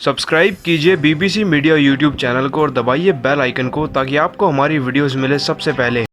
Subscribe कीजिए BBC media YouTube channel को और दबाइए बेल आइकन को ताकि आपको हमारी वीडियोस मिले सबसे पहले।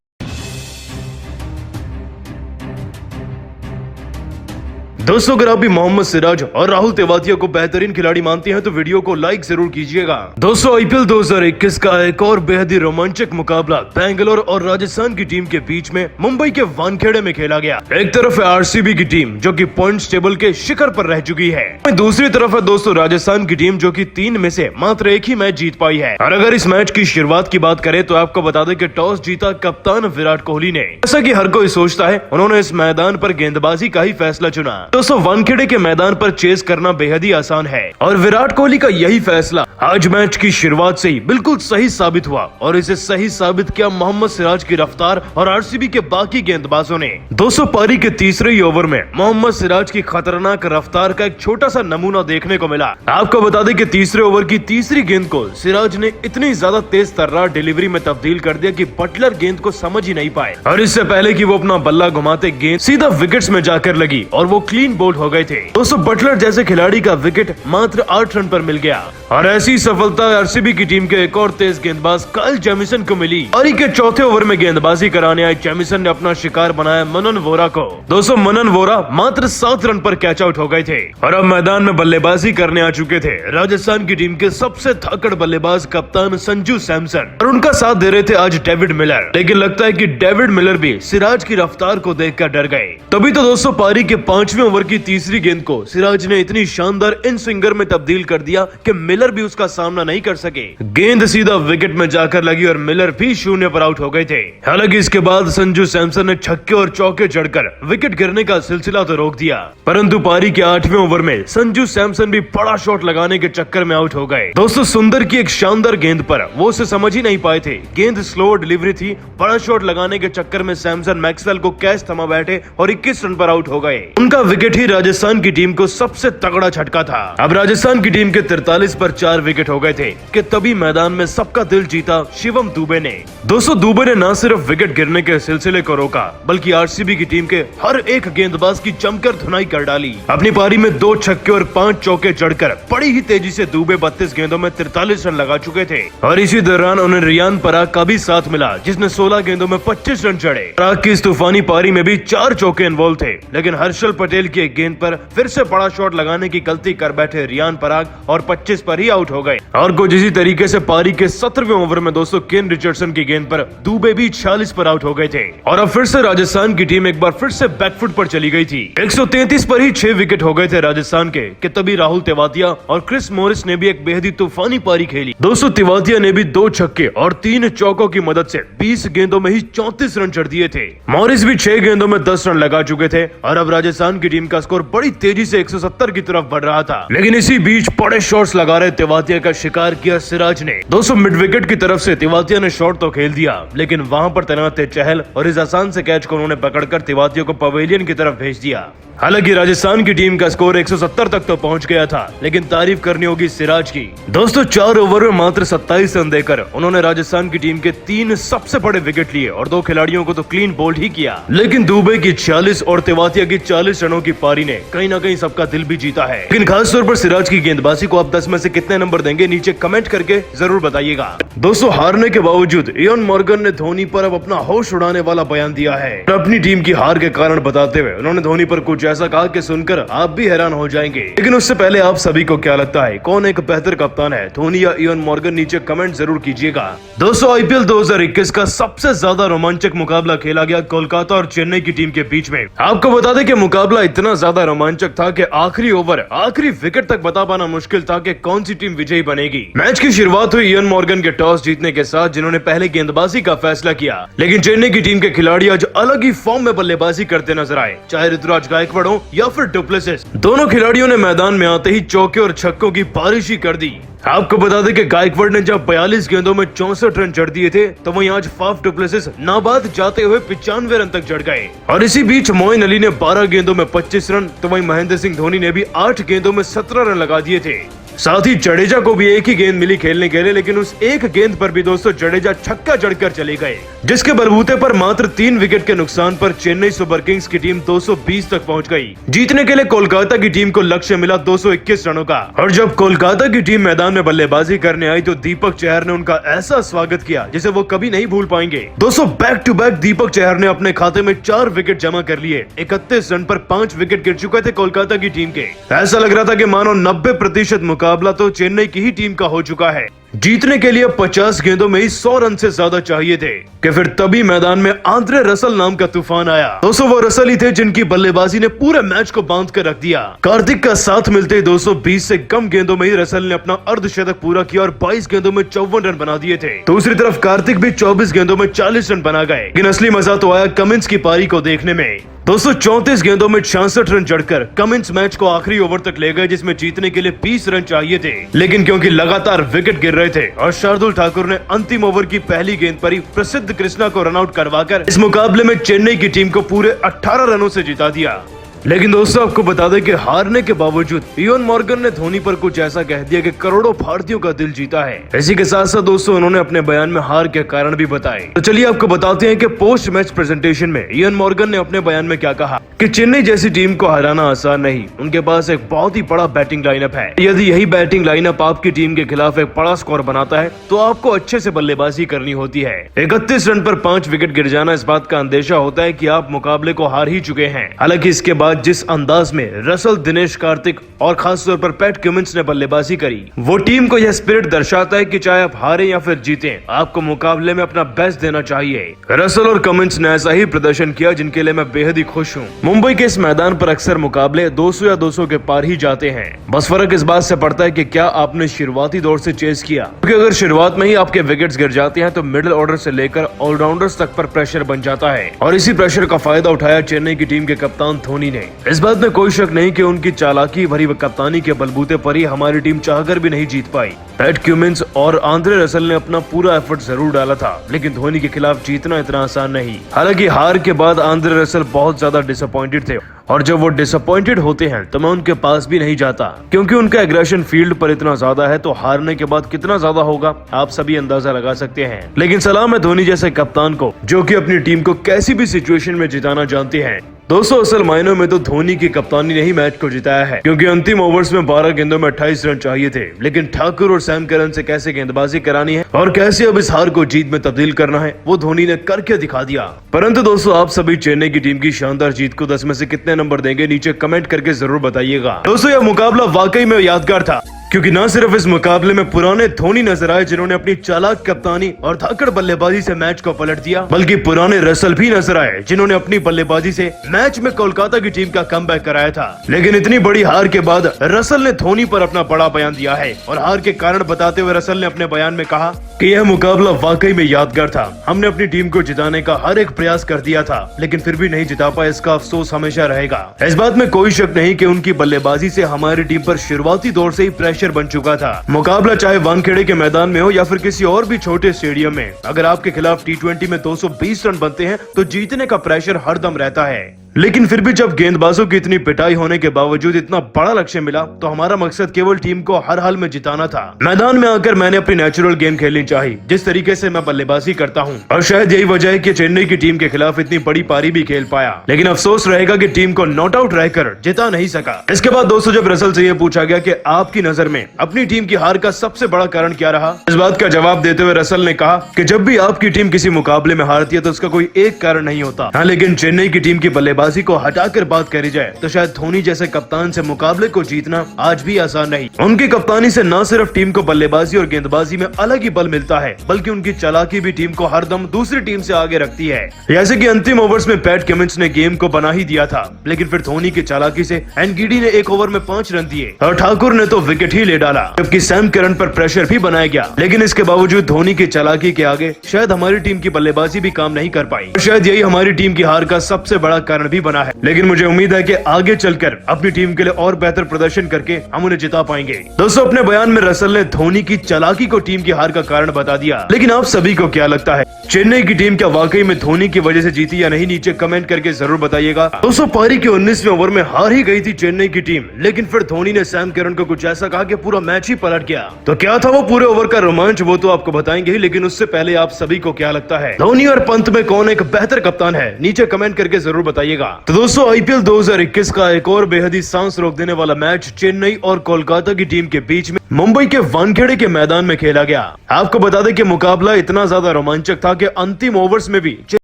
दोस्तों, अगर आप भी मोहम्मद सिराज और राहुल तेवातिया को बेहतरीन खिलाड़ी मानते हैं तो वीडियो को लाइक जरूर कीजिएगा। दोस्तों, आईपीएल 2021 का एक और बेहद ही रोमांचक मुकाबला बेंगलोर और राजस्थान की टीम के बीच में मुंबई के वानखेड़े में खेला गया। एक तरफ है आरसीबी की टीम जो कि पॉइंट्स टेबल के शिखर पर रह चुकी है, दूसरी तरफ है दोस्तों राजस्थान की टीम जो कि 3 में से मात्र एक ही मैच जीत पाई है। और अगर इस मैच की शुरुआत की बात करें तो आपको बता दें कि टॉस जीता कप्तान विराट कोहली ने। जैसा कि हर कोई सोचता है, उन्होंने इस मैदान पर गेंदबाजी का ही फैसला चुना। दोस्तों, वानखेड़े के मैदान पर चेस करना बेहद ही आसान है और विराट कोहली का यही फैसला आज मैच की शुरुआत से ही बिल्कुल सही साबित हुआ और इसे सही साबित किया मोहम्मद सिराज की रफ्तार और आरसीबी के बाकी गेंदबाजों ने। दोस्तों, पारी के तीसरे ही ओवर में मोहम्मद सिराज की खतरनाक रफ्तार का एक छोटा सा नमूना देखने को मिला। आपको बता दें कि तीसरे ओवर की तीसरी गेंद को सिराज ने इतनी ज्यादा तेज तर्रार डिलीवरी में तब्दील कर दिया कि बटलर गेंद को समझ ही नहीं पाए और इससे पहले कि वो अपना बल्ला घुमाते गेंद सीधा विकेट्स में जाकर लगी और वो क्लीन बोल्ड हो गए थे। दोस्तों, बटलर जैसे खिलाड़ी का विकेट मात्र 8 रन पर मिल गया और ऐसी सफलता आरसीबी की टीम के एक और तेज गेंदबाज काइल जेमिसन को मिली। पारी के चौथे ओवर में गेंदबाजी कराने आए जेमिसन ने अपना शिकार बनाया मनन वोरा को। दोस्तों, मनन वोरा मात्र 7 रन पर कैच आउट हो गए थे और अब मैदान में बल्लेबाजी करने आ चुके थे राजस्थान की टीम के सबसे धाकड़ बल्लेबाज कप्तान संजू सैमसन और उनका साथ दे रहे थे आज डेविड मिलर। लेकिन लगता है कि डेविड मिलर भी सिराज की रफ्तार को देखकर डर गए। तभी तो दोस्तों, पारी के 5वें ओवर की तीसरी गेंद को सिराज ने इतनी शानदार इन स्विंगर में तब्दील कर दिया कि मिलर भी उसका सामना नहीं कर सके। गेंद सीधा विकेट में जाकर लगी और मिलर भी 0 पर आउट हो गए थे। हालांकि इसके बाद संजू सैमसन ने छक्के और चौके जड़कर विकेट गिरने का सिलसिला तो रोक दिया, परंतु पारी के 8वें ओवर में संजू सैमसन भी बड़ा शॉट लगाने के चक्कर में आउट हो गए। दोस्तों, सुंदर की एक शानदार गेंद पर वो उसे समझ ही नहीं पाए थे। गेंद स्लो डिलीवरी थी, बड़ा शॉट लगाने के चक्कर में सैमसन मैक्सवेल को कैच थमा बैठे और 21 रन पर आउट हो गए। उनका विकेट ही राजस्थान की टीम को सबसे तगड़ा झटका था। अब राजस्थान की टीम के 43 पर 4 विकेट हो गए थे कि तभी मैदान में सबका दिल जीता शिवम दुबे ने। दोस्तों, दुबे ने न सिर्फ विकेट गिरने के सिलसिले को रोका बल्कि आरसीबी की टीम के हर एक गेंदबाज की जमकर धुनाई कर डाली। अपनी पारी में 2 छक्के और 5 चौके जड़कर बड़ी ही तेजी से दुबे 32 गेंदों में 43 रन लगा चुके थे और इसी दौरान उन्हें रियान पराग का भी साथ मिला जिसने 16 गेंदों में 25 रन जड़े। पराग की इस तूफानी पारी में भी 4 चौके इन्वॉल्व थे, लेकिन हर्षल पटेल की एक गेंद पर फिर से बड़ा शॉट लगाने की गलती कर बैठे रियान पराग और 25 पर ही आउट हो गए। और कुछ इसी तरीके से पारी के 17वें ओवर में दोस्तों केन रिचर्डसन की गेंद पर दुबे भी 46 पर आउट हो गए थे और अब फिर से राजस्थान की टीम एक बार फिर से बैकफुट पर चली गई थी। 133 पर ही 6 विकेट हो गए थे राजस्थान के कि तभी राहुल तेवातिया और क्रिस मॉरिस ने भी एक बेहद ही तूफानी पारी खेली। दोस्तों, तेवातिया ने भी 2 छक्के और 3 चौकों की मदद से 20 गेंदों में ही 34 रन जड़ दिए थे। मॉरिस भी 6 गेंदों में 10 रन लगा चुके थे और अब राजस्थान की टीम का स्कोर बड़ी तेजी से 170 की तरफ बढ़ रहा था। लेकिन इसी बीच बड़े शॉट्स लगा रहे तेवातिया का शिकार किया सिराज ने। दोस्तों, मिड विकेट की तरफ से तेवातिया ने शॉट तो खेल दिया, लेकिन वहां पर तैनात थे चहल और इस आसान से कैच को उन्होंने पकड़कर तेवातिया को पवेलियन की तरफ भेज दिया। हालांकि राजस्थान की टीम का स्कोर 170 तक तो पहुंच गया था, लेकिन तारीफ करनी होगी सिराज की। दोस्तों, 4 ओवर में मात्र 27 रन देकर उन्होंने राजस्थान की टीम के 3 सबसे बड़े विकेट लिए और 2 खिलाड़ियों को तो क्लीन बोल्ड ही किया। लेकिन दुबे की 46 और तेवातिया की 40 रनों की पारी ने कहीं ना कहीं सबका दिल भी जीता है। लेकिन खासतौर पर सिराज की गेंदबाजी को आप 10 में से कितने नंबर देंगे, नीचे कमेंट करके जरूर बताइएगा। दोस्तों, हारने के बावजूद इयान मॉर्गन ने धोनी पर अब अपना होश उड़ाने वाला बयान दिया है। अपनी टीम की हार के कारण बताते हुए उन्होंने धोनी पर कुछ ऐसा कहा कि सुनकर आप भी हैरान हो जाएंगे। लेकिन उससे पहले आप सभी को क्या लगता है, कौन एक बेहतर कप्तान है, धोनी या इयान मॉर्गन? नीचे कमेंट जरूर कीजिएगा। दोस्तों, आईपीएल 2021 का सबसे ज्यादा रोमांचक मुकाबला खेला गया कोलकाता और चेन्नई की टीम के बीच में। आपको बता दें कि मुकाबला इतना ज्यादा रोमांचक था कि आखिरी ओवर आखिरी विकेट तक बता पाना मुश्किल था कि कौन सी टीम विजयी बनेगी। मैच की शुरुआत हुई इयान मॉर्गन के टॉस जीतने के साथ, जिन्होंने पहले गेंदबाजी का फैसला किया। लेकिन चेन्नई की टीम के खिलाड़ी आज अलग ही फॉर्म में बल्लेबाजी करते नजर आए, चाहे ऋतुराज गायकवाड़ हो या फिर डुप्लेसिस। दोनों खिलाड़ियों ने मैदान में आते ही चौके और छक्कों की बारिश ही कर दी। आपको बता दें कि गायकवाड़ ने जब 42 गेंदों में 64 रन जड़ दिए थे, तो वहीं आज फाफ डुप्लेसिस नाबाद जाते हुए 95 रन तक जड़ गए। और इसी बीच मोइन अली ने 12 गेंदों में 25 रन, तो वहीं महेंद्र सिंह धोनी ने भी 8 गेंदों में 17 रन लगा दिए थे। साथ ही जडेजा को भी एक ही गेंद मिली खेलने के लिए, लेकिन उस एक गेंद पर भी दोस्तों जडेजा छक्का जड़कर चले गए, जिसके बलबूते पर मात्र 3 विकेट के नुकसान पर चेन्नई सुपर किंग्स की टीम 220 तक पहुंच गई। जीतने के लिए कोलकाता की टीम को लक्ष्य मिला 221 रनों का, और जब कोलकाता की टीम मैदान में बल्लेबाजी करने आई तो दीपक चहर ने उनका ऐसा स्वागत किया जिसे वो कभी नहीं भूल पाएंगे। दोस्तों back to back Deepak Chahar ने अपने खाते में 4 विकेट जमा कर लिए। 31 रन पर 5 विकेट गिर चुके थे कोलकाता की टीम के। ऐसा लग रहा था कि मानो 90% मुकाबला तो चेन्नई की ही टीम का हो चुका है। जीतने के लिए 50 गेंदों में ही 100 रन से ज्यादा चाहिए थे कि फिर तभी मैदान में आंद्रे रसल नाम का तूफान आया। दोस्तों वो रसल ही थे जिनकी बल्लेबाजी ने पूरे मैच को बांध कर रख दिया। कार्तिक का साथ मिलते ही 220 से कम गेंदों में ही रसल ने अपना अर्धशतक पूरा किया और 22 गेंदों में 54 रन बना दिए थे। दूसरी तरफ कार्तिक भी 24 गेंदों में 40 रन बना गए। लेकिन असली मजा तो आया कमिंस की पारी को देखने में। दोस्तों 34 गेंदों में 66 रन जड़कर कमिंस मैच को आखिरी ओवर तक ले गए, जिसमें जीतने के लिए 20 रन चाहिए थे। लेकिन क्योंकि लगातार विकेट गिर रहे थे और शार्दुल ठाकुर ने अंतिम ओवर की पहली गेंद पर ही प्रसिद्ध कृष्णा को रनआउट करवाकर इस मुकाबले में चेन्नई की टीम को पूरे 18 रनों से जिता दिया। लेकिन दोस्तों आपको बता दें कि हारने के बावजूद इयोन मॉर्गन ने धोनी पर कुछ ऐसा कह दिया कि करोड़ों भारतीयों का दिल जीता है। इसी के साथ साथ दोस्तों उन्होंने अपने बयान में हार के कारण भी बताए। तो चलिए आपको बताते हैं कि पोस्ट मैच प्रेजेंटेशन में इयोन मॉर्गन ने अपने बयान में क्या कहा कि चेन्नई जैसी टीम को हराना आसान नहीं, उनके पास एक बहुत ही बड़ा बैटिंग लाइनअप है। यदि यही बैटिंग लाइनअप आपकी टीम के खिलाफ एक बड़ा स्कोर बनाता है तो आपको अच्छे से बल्लेबाजी करनी होती है। 31 रन पर 5 विकेट गिर जाना इस बात का अंदेशा होता है कि आप मुकाबले को हार ही चुके हैं। हालांकि इसके बाद जिस अंदाज में रसल, दिनेश कार्तिक और खासतौर पर पैट कमिंस ने बल्लेबाजी करी, वो टीम को यह स्पिरिट दर्शाता है कि चाहे आप हारे या फिर जीतें, आपको मुकाबले में अपना बेस्ट देना चाहिए। रसल और कमिंस ने ऐसा ही प्रदर्शन किया जिनके लिए मैं बेहद ही खुश हूँ। मुंबई के इस मैदान पर अक्सर मुकाबले 200 या 200 के पार ही जाते हैं। बस फर्क इस बात से पड़ता है कि क्या आपने शुरुआती दौर से चेस किया, क्योंकि अगर शुरुआत में ही आपके विकेट्स गिर जाते हैं तो मिडिल ऑर्डर से लेकर ऑलराउंडर्स तक पर प्रेशर बन जाता है। और इसी प्रेशर का फायदा उठाया चेन्नई की टीम के कप्तान धोनी ने। इस बात में कोई शक नहीं कि उनकी चालाकी भरी कप्तानी के बलबूते पर ही हमारी टीम चाहकर भी नहीं जीत पाई। पैट कमिंस और आंद्रे रसल ने अपना पूरा एफर्ट जरूर डाला था, लेकिन धोनी के खिलाफ जीतना इतना आसान नहीं। हालांकि हार के बाद आंद्रे रसल बहुत ज्यादा डिसअपॉइंटेड थे, और जब वो डिसअपॉइंटेड होते हैं तो मैं उनके पास भी नहीं जाता, क्योंकि उनका एग्रेशन फील्ड पर इतना ज्यादा है, तो हारने के बाद कितना ज्यादा होगा आप सभी अंदाजा लगा सकते हैं। लेकिन सलाम है धोनी जैसे कप्तान को, जो कि अपनी टीम को कैसी भी सिचुएशन में जिताना जानते हैं। दोस्तों असल मायनों में तो धोनी की कप्तानी ने ही मैच को जिताया है, क्योंकि अंतिम ओवर्स में 12 गेंदों में 28 रन चाहिए थे। लेकिन ठाकुर और सैम करन से कैसे गेंदबाजी करानी है और कैसे अब इस हार को जीत में तब्दील करना है, वो धोनी ने करके दिखा दिया। परंतु दोस्तों आप सभी चेन्नई की टीम की शानदार जीत को 10 में से कितने नंबर देंगे, नीचे कमेंट करके जरूर बताइएगा। दोस्तों यह मुकाबला वाकई में यादगार था, क्योंकि न सिर्फ इस मुकाबले में पुराने धोनी नजर आए जिन्होंने अपनी चालाक कप्तानी और धाकड़ बल्लेबाजी से मैच को पलट दिया, बल्कि पुराने रसल भी नजर आए जिन्होंने अपनी बल्लेबाजी से मैच में कोलकाता की टीम का कमबैक कराया था। लेकिन इतनी बड़ी हार के बाद रसल ने धोनी पर अपना बड़ा बयान दिया है, और हार के कारण बताते हुए रसल ने अपने बयान में कहा कि यह मुकाबला वाकई में यादगार था। हमने अपनी टीम को जिताने का हर एक प्रयास कर दिया था, लेकिन फिर भी नहीं जिता पाए, इसका अफसोस हमेशा रहेगा। इस बात में कोई शक नहीं कि उनकी बल्लेबाजी से हमारी टीम पर शुरुआती दौर से ही प्रेशर बन चुका था। मुकाबला चाहे वानखेड़े के मैदान में हो या फिर किसी और भी छोटे स्टेडियम में, अगर आपके खिलाफ T20 में 220 रन बनते हैं तो जीतने का प्रेशर हरदम रहता है। लेकिन फिर भी जब गेंदबाजों की इतनी पिटाई होने के बावजूद इतना बड़ा लक्ष्य मिला, तो हमारा मकसद केवल टीम को हर हाल में जिताना था। मैदान में आकर मैंने अपनी नेचुरल गेम खेलनी चाहिए, जिस तरीके से मैं बल्लेबाजी करता हूं, और शायद यही वजह है कि चेन्नई की टीम के खिलाफ इतनी बड़ी पारी भी खेल पाया। लेकिन अफसोस रहेगा कि टीम को नॉट आउट रहकर जिता नहीं सका। इसके बाद दोस्तों जब रसल से यह पूछा गया कि आपकी नजर में अपनी टीम की हार का सबसे बड़ा कारण क्या रहा, इस बात का जवाब देते हुए रसल ने कहा कि जब भी आपकी टीम किसी मुकाबले में हारती है तो उसका कोई एक कारण नहीं होता। हाँ, लेकिन चेन्नई की टीम की बल्लेबाजी को हटाकर बात करी जाए तो शायद धोनी जैसे कप्तान से मुकाबले को जीतना आज भी आसान नहीं। उनकी कप्तानी से न सिर्फ टीम को बल्लेबाजी और गेंदबाजी में अलग ही बल मिलता है, बल्कि उनकी चालाकी भी टीम को हरदम दूसरी टीम से आगे रखती है। जैसे कि अंतिम ओवर्स में पैट कमिंस ने गेम को बना ही दिया था, लेकिन फिर धोनी की चालाकी से एनगिडी ने एक ओवर में 5 रन दिए और ठाकुर ने तो विकेट ही ले डाला, जबकि सैम करन पर प्रेशर भी बनाया गया। लेकिन इसके बावजूद धोनी की चालाकी के आगे शायद हमारी टीम की बल्लेबाजी भी काम नहीं कर पाई। शायद यही हमारी टीम की हार का सबसे बड़ा कारण भी बना है, लेकिन मुझे उम्मीद है कि आगे चलकर अपनी टीम के लिए और बेहतर प्रदर्शन करके हम उन्हें जिता पाएंगे। दोस्तों, अपने बयान में रसल ने धोनी की चालाकी को टीम की हार का कारण बता दिया, लेकिन आप सभी को क्या लगता है, चेन्नई की टीम क्या वाकई में धोनी की वजह से जीती या नहीं? नीचे कमेंट करके जरूर बताइएगा। दोस्तों, पारी के 19वें ओवर में हार ही गई थी चेन्नई की टीम, लेकिन फिर धोनी ने सैम करन को कुछ ऐसा कहा कि पूरा मैच ही पलट गया। तो क्या था वो पूरे ओवर का रोमांच, वो तो आपको बताएंगे ही, लेकिन उससे पहले आप सभी को क्या लगता है, धोनी और पंत में कौन एक बेहतर कप्तान है? नीचे कमेंट करके जरूर बताइएगा। तो दोस्तों, आईपीएल 2021 का एक और बेहद ही सांस रोक देने वाला मैच चेन्नई और कोलकाता की टीम के बीच में मुंबई के वानखेड़े के मैदान में खेला गया। आपको बता दें कि मुकाबला इतना ज्यादा रोमांचक था कि अंतिम ओवर्स में भी